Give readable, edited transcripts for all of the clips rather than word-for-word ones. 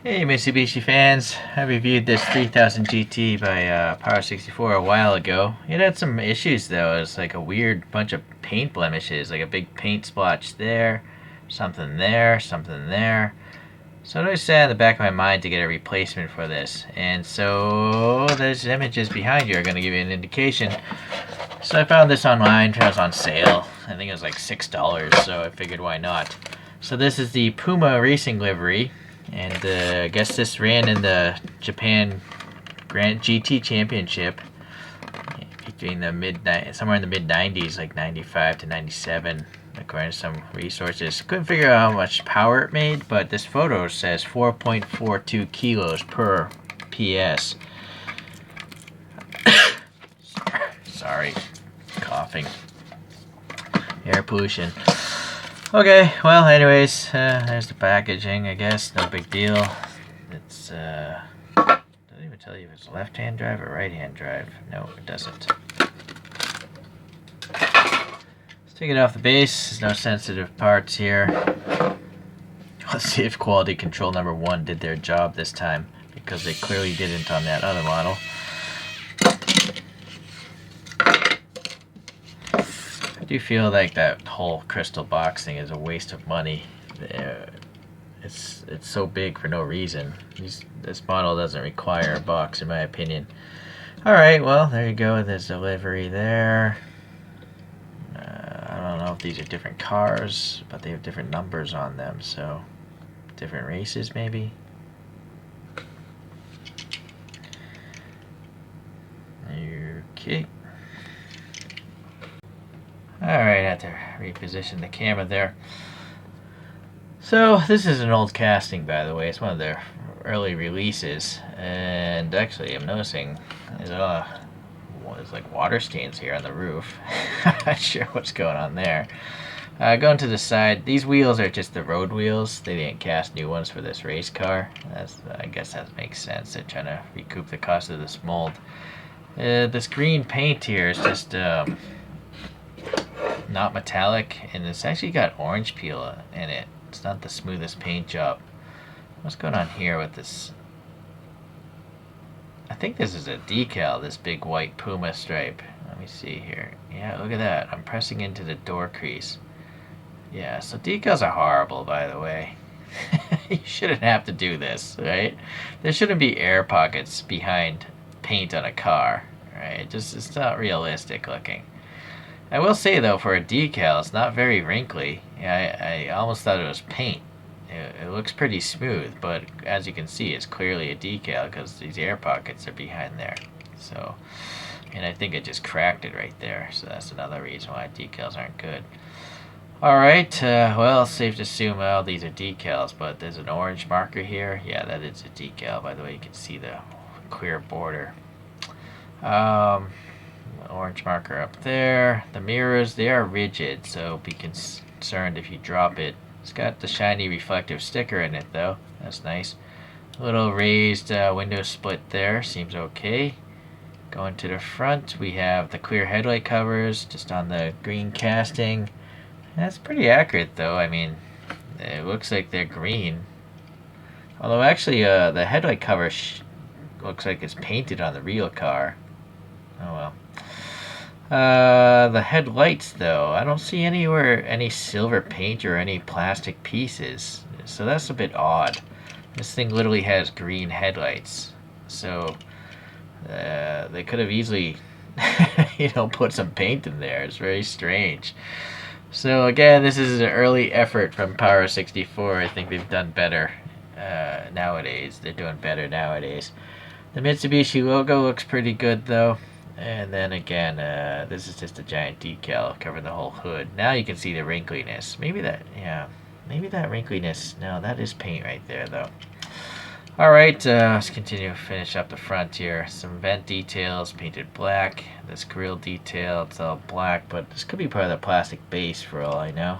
Hey Mitsubishi fans, I reviewed this 3000 GT by Para64 a while ago. It had some issues though. It's like a weird bunch of paint blemishes, like a big paint splotch there, something there, something there. So I decided in the back of my mind to get a replacement for this. And so those images behind you are going to give you an indication. So I found this online, it was on sale. I think it was like $6, so I figured why not. So this is the Puma racing livery. And I guess this ran in the Japan Grand GT Championship between the somewhere in the mid 90s, like 95 to 97, according to some resources. Couldn't figure out how much power it made, but this photo says 4.42 kilos per PS. Sorry, coughing. Air pollution. Okay, well, anyways, there's the packaging, I guess. No big deal. It's, doesn't even tell you if it's left-hand drive or right-hand drive. No, it doesn't. Let's take it off the base. There's no sensitive parts here. Let's see if quality control number 1 did their job this time, because they clearly didn't on that other model. I do feel like that whole crystal box thing is a waste of money. It's so big for no reason. This model doesn't require a box, in my opinion. Alright, well, there you go. There's delivery there. I don't know if these are different cars, but they have different numbers on them, so different races maybe. Okay. Alright, I have to reposition the camera there. So, this is an old casting, by the way. It's one of their early releases. And actually, I'm noticing there's like water stains here on the roof. I'm not sure what's going on there. Going to the side, these wheels are just the road wheels. They didn't cast new ones for this race car. I guess that makes sense. They're trying to recoup the cost of this mold. This green paint here is just not metallic, and it's actually got orange peel in it. It's not the smoothest paint job. What's going on here with this? I think this is a decal, this big white Puma stripe. Let me see here. Yeah, look at that. I'm pressing into the door crease. Yeah, so decals are horrible, by the way. You shouldn't have to do this, right? There shouldn't be air pockets behind paint on a car, right? It's not realistic looking. I will say though, for a decal, it's not very wrinkly. I almost thought it was paint. It looks pretty smooth, but as you can see, it's clearly a decal because these air pockets are behind there. So, and I think it just cracked it right there. So that's another reason why decals aren't good. Alright, well, it's safe to assume all these are decals, but there's an orange marker here. Yeah, that is a decal. By the way, you can see the clear border. Orange marker up there. The mirrors, they are rigid, so be concerned if you drop it. It's got the shiny reflective sticker in it though. That's nice. A little raised window split there. Seems okay. Going to the front, we have the clear headlight covers just on the green casting. That's pretty accurate though. I mean, it looks like they're green. Although actually the headlight cover looks like it's painted on the real car. Oh well. The headlights though, I don't see anywhere any silver paint or any plastic pieces, so that's a bit odd. This thing literally has green headlights, so they could have easily put some paint in there. It's very strange. So again, this is an early effort from Para64. I think they've done better nowadays. They're doing better nowadays. The Mitsubishi logo looks pretty good though. And then again, this is just a giant decal covering the whole hood. Now you can see the wrinkliness. Maybe that wrinkliness. No, that is paint right there, though. Alright, let's continue to finish up the front here. Some vent details painted black. This grill detail, it's all black, but this could be part of the plastic base for all I know.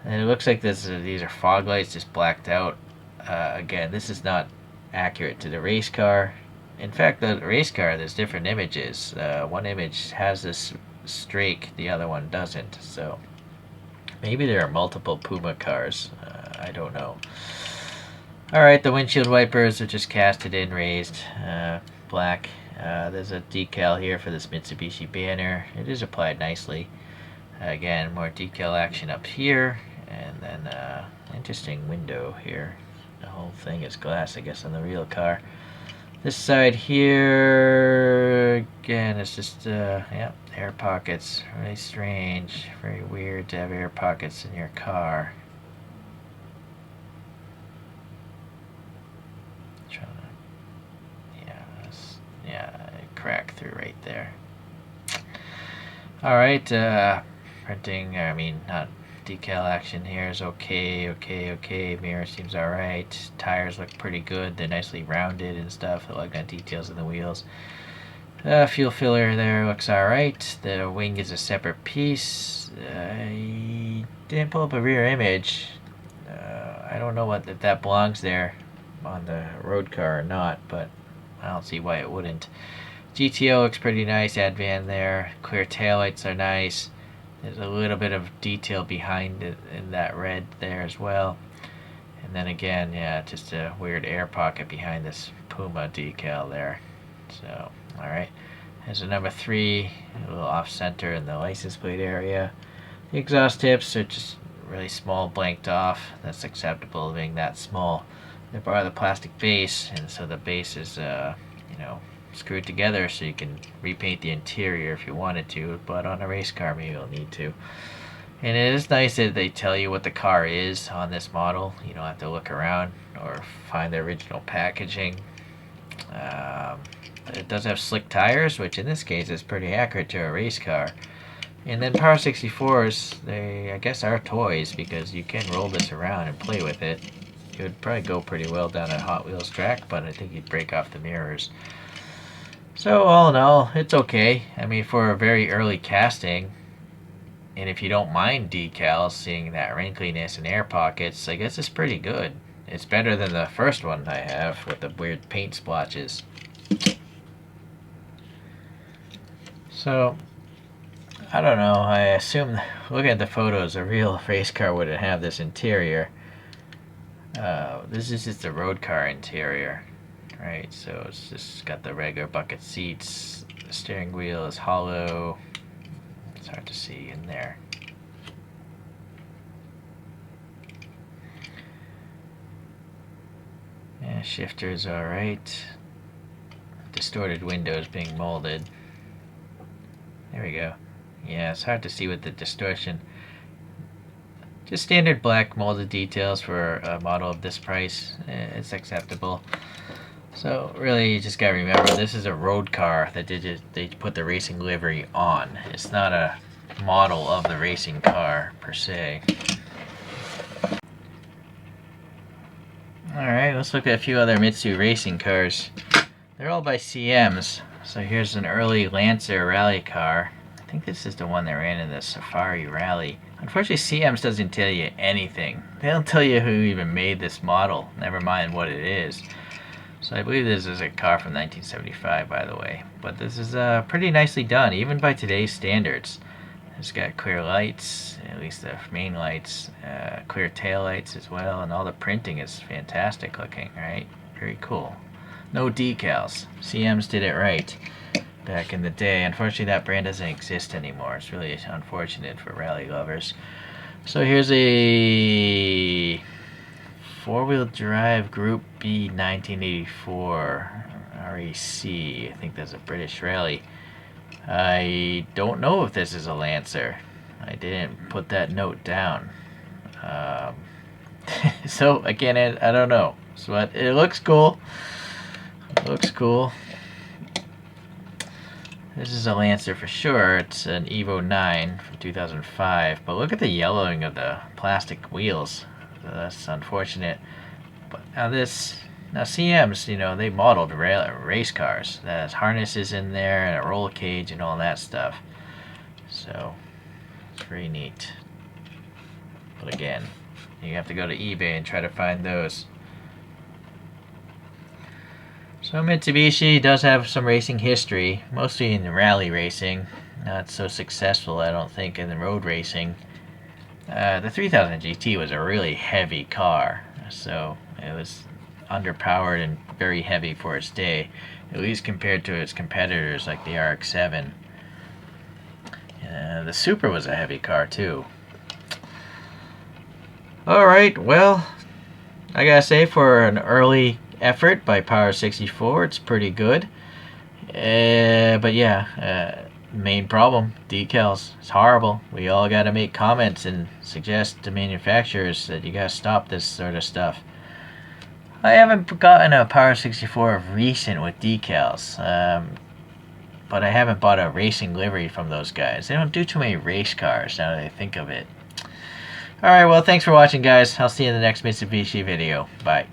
And it looks like these are fog lights just blacked out. Again, this is not accurate to the race car. In fact, the race car, there's different images. One image has this streak, the other one doesn't. So maybe there are multiple Puma cars. I don't know. Alright, the windshield wipers are just casted in, raised, black. There's a decal here for this Mitsubishi banner. It is applied nicely. Again, more decal action up here, and then interesting window here. The whole thing is glass, I guess, on the real car. This side here, again, it's just, yeah, air pockets. Really strange. Very weird to have air pockets in your car. Yeah, crack through right there. Alright, printing, I mean, not decal action here is okay. Mirror seems alright. Tires look pretty good. They're nicely rounded and stuff. I like that details in the wheels. Fuel filler there looks alright. The wing is a separate piece. I didn't pull up a rear image. I don't know if that belongs there on the road car or not, but I don't see why it wouldn't. GTO looks pretty nice. Advan there. Clear taillights are nice. There's a little bit of detail behind it in that red there as well. And then again, yeah, just a weird air pocket behind this Puma decal there. So, alright. There's a number 3, a little off center in the license plate area. The exhaust tips are just really small, blanked off. That's acceptable being that small. They're part of the plastic base, and so the base is, screwed together so you can repaint the interior if you wanted to, but on a race car maybe you'll need to. And it is nice that they tell you what the car is on this model. You don't have to look around or find the original packaging. It does have slick tires, which in this case is pretty accurate to a race car. And then Para64s, they I guess are toys because you can roll this around and play with it. It would probably go pretty well down a Hot Wheels track, but I think you'd break off the mirrors. So all in all, it's okay. I mean, for a very early casting, and if you don't mind decals, seeing that wrinkliness and air pockets, I guess it's pretty good. It's better than the first one I have with the weird paint splotches. So, I don't know. I assume, looking at the photos, a real race car wouldn't have this interior. This is just a road car interior. Right, so it's just got the regular bucket seats. The steering wheel is hollow. It's hard to see in there. Yeah, shifter's alright. Distorted windows being molded. There we go. Yeah, it's hard to see with the distortion. Just standard black molded details for a model of this price. It's acceptable. So really, you just gotta remember, this is a road car that they put the racing livery on. It's not a model of the racing car per se. Alright, let's look at a few other Mitsu racing cars. They're all by CMs. So here's an early Lancer rally car. I think this is the one that ran in the Safari Rally. Unfortunately, CMs doesn't tell you anything. They don't tell you who even made this model, never mind what it is. So I believe this is a car from 1975, by the way. But this is pretty nicely done, even by today's standards. It's got clear lights, at least the main lights, clear tail lights as well, and all the printing is fantastic looking, right? Very cool. No decals. CMs did it right back in the day. Unfortunately, that brand doesn't exist anymore. It's really unfortunate for rally lovers. So here's a four-wheel drive Group B 1984 REC. I think that's a British rally. I don't know if this is a Lancer. I didn't put that note down. So again, I don't know. So it looks cool. It looks cool. This is a Lancer for sure. It's an Evo 9 from 2005. But look at the yellowing of the plastic wheels. So that's unfortunate. But now CMs, they modeled race cars. That has harnesses in there and a roll cage and all that stuff. So it's very neat. But again, you have to go to eBay and try to find those. So Mitsubishi does have some racing history, mostly in rally racing. Not so successful, I don't think, in the road racing. The 3000 GT was a really heavy car, so it was underpowered and very heavy for its day, at least compared to its competitors like the RX-7. The Supra was a heavy car too. Alright, well, I gotta say, for an early effort by Para64, it's pretty good. But yeah, main problem, decals. It's horrible. We all gotta make comments and suggest to manufacturers that you gotta stop this sort of stuff. I haven't gotten a Para64 of recent with decals, but I haven't bought a racing livery from those guys. They don't do too many race cars now that I think of it. Alright, well, thanks for watching, guys. I'll see you in the next Mitsubishi video. Bye.